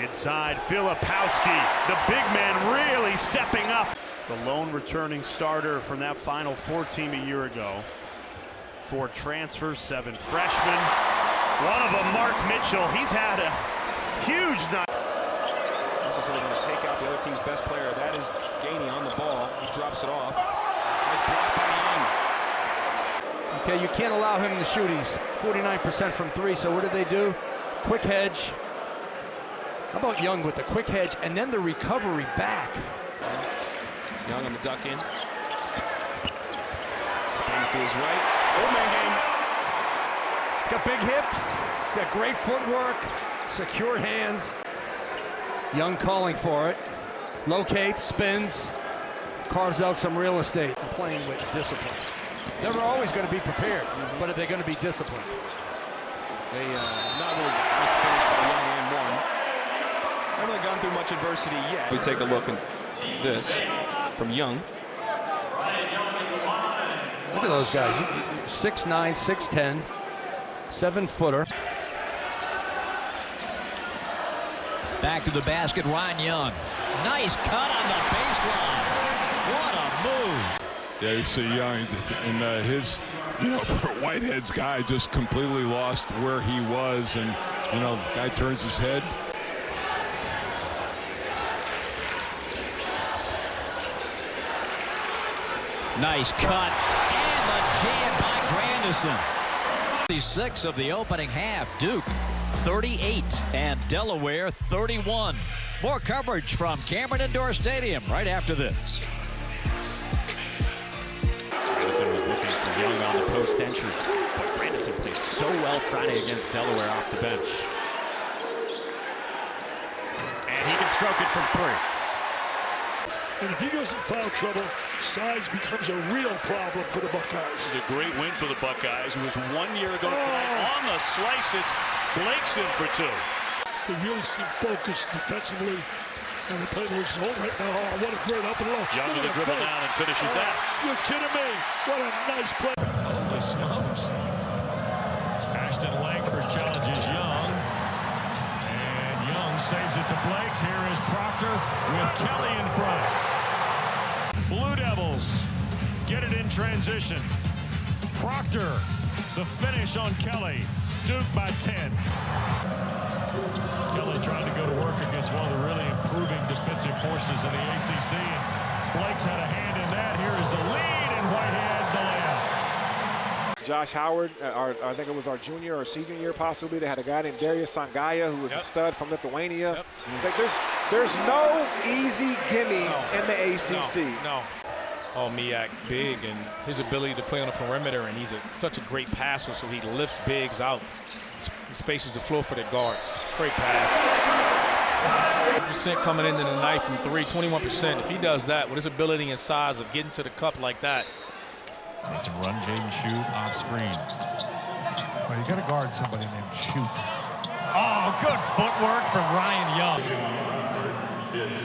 Inside, Filipowski, the big man really stepping up. The lone returning starter from that Final Four team a year ago. 4 transfers, 7 freshmen. One of them, Mark Mitchell, he's had a huge night. Also said he's going to take out the other team's best player. That is Gainey on the ball. He drops it off. Nice block by Young. Okay, you can't allow him to shoot. He's 49% from 3, so what did they do? Quick hedge. How about Young with the quick hedge and then the recovery back? Young on the duck in. Spins to his right. Old man game. He's got big hips. He's got great footwork. Secure hands. Young calling for it. Locates, spins, carves out some real estate. Playing with discipline. They're always going to be prepared, but are they going to be disciplined? They not really nice finish by Young and one. Haven't really gone through much adversity yet. We take a look at this from Young. Look at those guys. 6'9", 6'10", 7-footer. Back to the basket, Ryan Young. Nice cut on the baseline. What a move. Yeah, you see Young, and his, for Whitehead's guy just completely lost where he was, and, guy turns his head. Nice cut, and the jam by Grandison. 36 of the opening half. Duke 38 and Delaware 31. More coverage from Cameron Indoor Stadium right after this. Grandison was looking for Young on the post entry, but Grandison played so well Friday against Delaware off the bench. And he can stroke it from 3. And if he goes in foul trouble, size becomes a real problem for the Buckeyes. This is a great win for the Buckeyes. It was 1 year ago tonight. On the slice, Blake's in for 2. They really seem focused defensively, and they play the zone right now. Oh, what a great up and low. Young with a dribble down and finishes that. You're kidding me. What a nice play. Holy smokes. Ashton Langford challenges Young. And Young saves it to Blakes. Here is Proctor with Kelly in front. Blue Devils get it in transition. Proctor, the finish on Kelly. Duke by 10. Kelly trying to go to work against one of the really improving defensive forces in the ACC. And Blake's had a hand in that. Here is the lead, and Whitehead the layup. Josh Howard, I think it was our junior or senior year possibly. They had a guy named Darius Sangaya who was a stud from Lithuania. There's no easy gimmies in the ACC. No. Miak big, and his ability to play on the perimeter, and he's such a great passer, so he lifts bigs out. Spaces the floor for the guards. Great pass. 100% coming into the night from 3, 21%. If he does that with his ability and size of getting to the cup like that. They can run Jaden Shoot off screens. Well, you got to guard somebody named Shoot. Oh, good footwork from Ryan Young.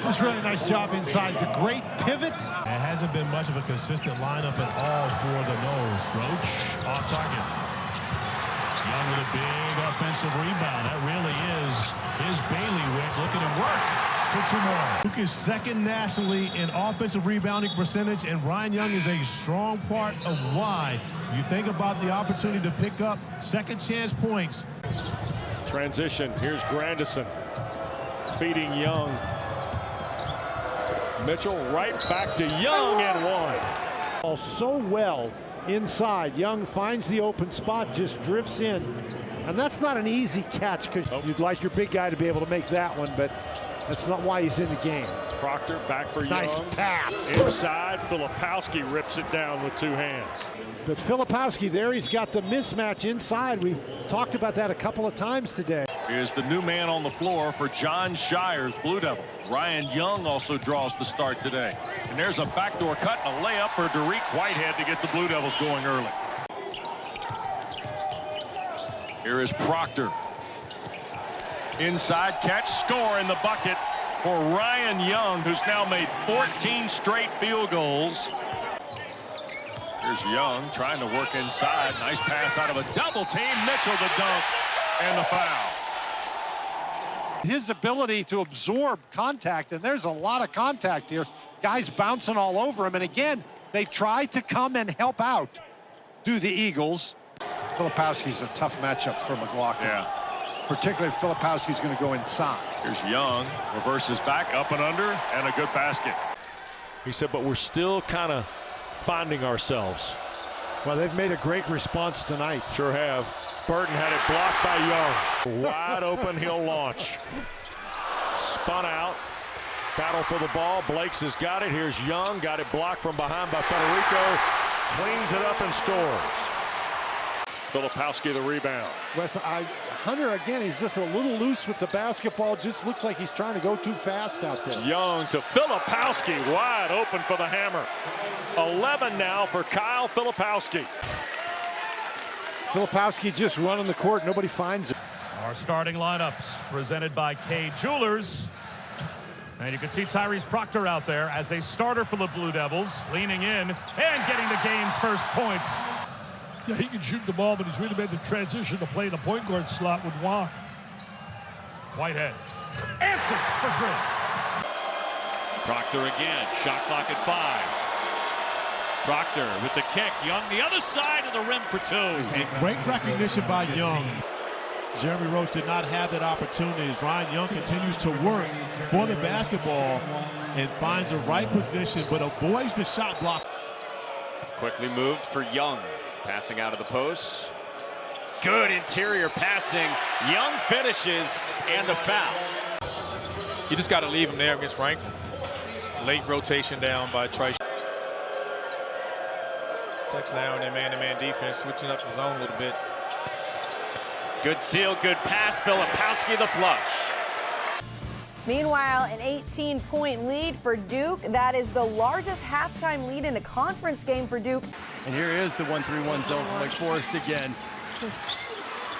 That's a really nice job inside. The great pivot. It hasn't been much of a consistent lineup at all for the Noles. Roach off target. Young with a big offensive rebound. That really is his bailiwick. Look at him work. For 2 more. Duke is second nationally in offensive rebounding percentage, and Ryan Young is a strong part of why. You think about the opportunity to pick up second chance points. Transition. Here's Grandison feeding Young. Mitchell right back to Young and 1. So well inside. Young finds the open spot, just drifts in. And that's not an easy catch, because you'd like your big guy to be able to make that one, but that's not why he's in the game. Proctor back for Young. Nice pass. Inside, Filipowski rips it down with 2 hands. But Filipowski there, he's got the mismatch inside. We've talked about that a couple of times today. Is the new man on the floor for John Shire's Blue Devils. Ryan Young also draws the start today. And there's a backdoor cut and a layup for Derek Whitehead to get the Blue Devils going early. Here is Proctor. Inside catch, score in the bucket for Ryan Young, who's now made 14 straight field goals. Here's Young trying to work inside. Nice pass out of a double team. Mitchell the dunk and the foul. His ability to absorb contact, and there's a lot of contact here. Guys bouncing all over him, and again, they try to come and help out. Do the Eagles. Filipowski's a tough matchup for McLaughlin. Yeah. Particularly if Filipowski's going to go inside. Here's Young, reverses back, up and under, and a good basket. He said, but we're still kind of finding ourselves. Well, they've made a great response tonight. Sure have. Burton had it blocked by Young. Wide open, he'll launch. Spun out. Battle for the ball. Blakes has got it. Here's Young. Got it blocked from behind by Federico. Cleans it up and scores. Filipowski the rebound. Wes, Hunter, again, he's just a little loose with the basketball. Just looks like he's trying to go too fast out there. Young to Filipowski. Wide open for the hammer. 11 now for Kyle Filipowski. Filipowski just running the court. Nobody finds it. Our starting lineups presented by Kay Jewelers. And you can see Tyrese Proctor out there as a starter for the Blue Devils, leaning in and getting the game's first points. Yeah, he can shoot the ball, but he's really made the transition to play the point guard slot with Juan. Whitehead answers for three. Proctor again. Shot clock at 5. Proctor with the kick. Young the other side of the rim for 2. And great recognition by Young. Jeremy Roach did not have that opportunity as Ryan Young continues to work for the basketball and finds the right position but avoids the shot block. Quickly moved for Young. Passing out of the post. Good interior passing. Young finishes and the foul. You just got to leave him there against Franklin. Late rotation down by Trice. Touchdown and man-to-man defense, switching up the zone a little bit. Good seal, good pass. Filipowski the flush. Meanwhile, an 18-point lead for Duke. That is the largest halftime lead in a conference game for Duke. And here is the 1-3-1 zone from Wake Forest again.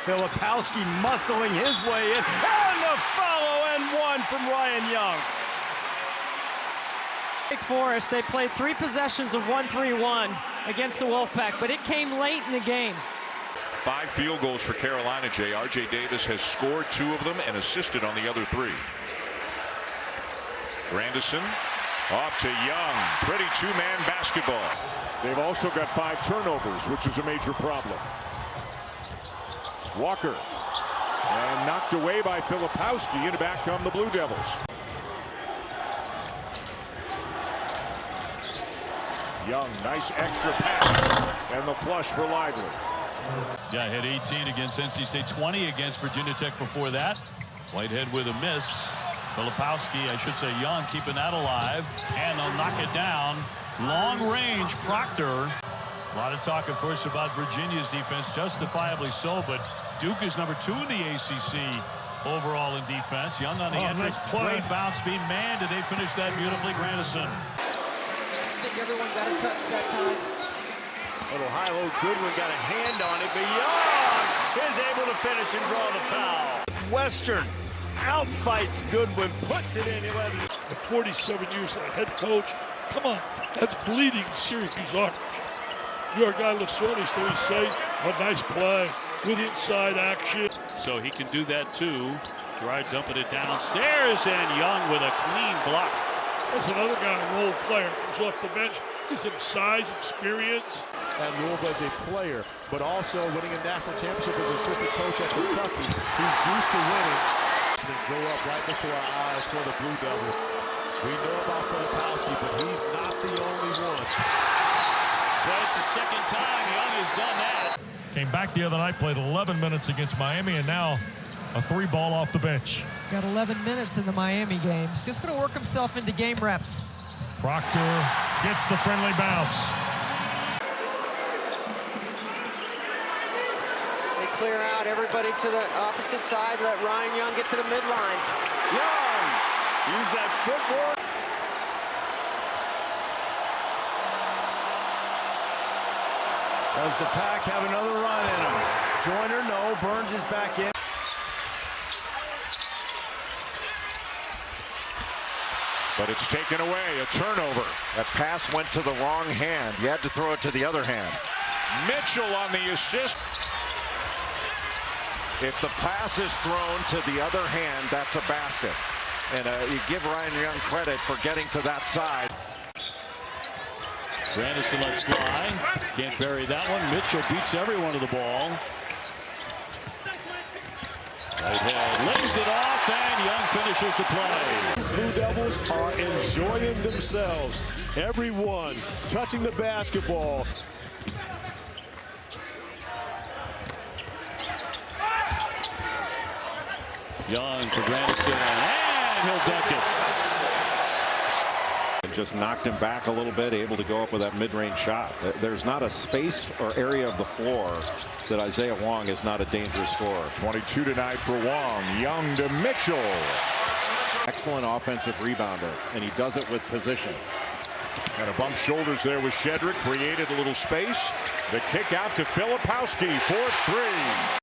Filipowski muscling his way in. And the follow and one from Ryan Young. Wake Forest, they played 3 possessions of 1-3-1 against the Wolfpack, but it came late in the game. 5 field goals for Carolina, Jay. R.J. Davis has scored 2 of them and assisted on the other 3. Grandison off to Young. Pretty 2-man basketball. They've also got 5 turnovers, which is a major problem. Walker. And knocked away by Filipowski, and back come the Blue Devils. Young, nice extra pass. And the flush for Lively. Yeah, hit 18 against NC State, 20 against Virginia Tech before that. Whitehead with a miss. Filipowski, I should say Young, keeping that alive. And they'll knock it down. Long range, Proctor. A lot of talk, of course, about Virginia's defense, justifiably so, but Duke is number 2 in the ACC overall in defense. Young on the entrance, great bounce, being manned, and they finish that beautifully. Grandison. I think everyone got a touch that time. Little high-low Goodwin got a hand on it, but Young is able to finish and draw the foul. Western outfights Goodwin, puts it in 11. 47 years as a head coach. Come on, that's bleeding Syracuse Orange. Your guy Lasorni's very safe. A nice play with inside action. So he can do that too. Dry dumping it downstairs, and Young with a clean block. That's another guy, a role player, comes off the bench. Get some size, experience. At Louisville as a player, but also winning a national championship as assistant coach at Kentucky. He's used to winning. Go up right before our eyes for the Blue Devils. We know about Filipowski, but he's not the only one. Well, it's the second time Young has done that. Came back the other night, played 11 minutes against Miami, and now a 3-ball off the bench. Got 11 minutes in the Miami game. He's just going to work himself into game reps. Proctor gets the friendly bounce. They clear out everybody to the opposite side. Let Ryan Young get to the midline. Young, use that footwork. Does the Pack have another run in him? Joyner, no. Burns is back in. But it's taken away, a turnover. That pass went to the wrong hand. You had to throw it to the other hand. Mitchell on the assist. If the pass is thrown to the other hand, that's a basket. And you give Ryan Young credit for getting to that side. Grandison lets fly. Can't bury that one. Mitchell beats everyone to the ball. Right hand lays it off, and Young finishes the play. Blue Devils are enjoying themselves. Everyone touching the basketball. Young for Grandison, and he'll dunk it. And just knocked him back a little bit, able to go up with that mid-range shot. There's not a space or area of the floor that Isaiah Wong is not a dangerous scorer. 22 tonight for Wong. Young to Mitchell. Excellent offensive rebounder, and he does it with position. And a bump shoulders there with Shedrick, created a little space. The kick out to Filipowski for 3.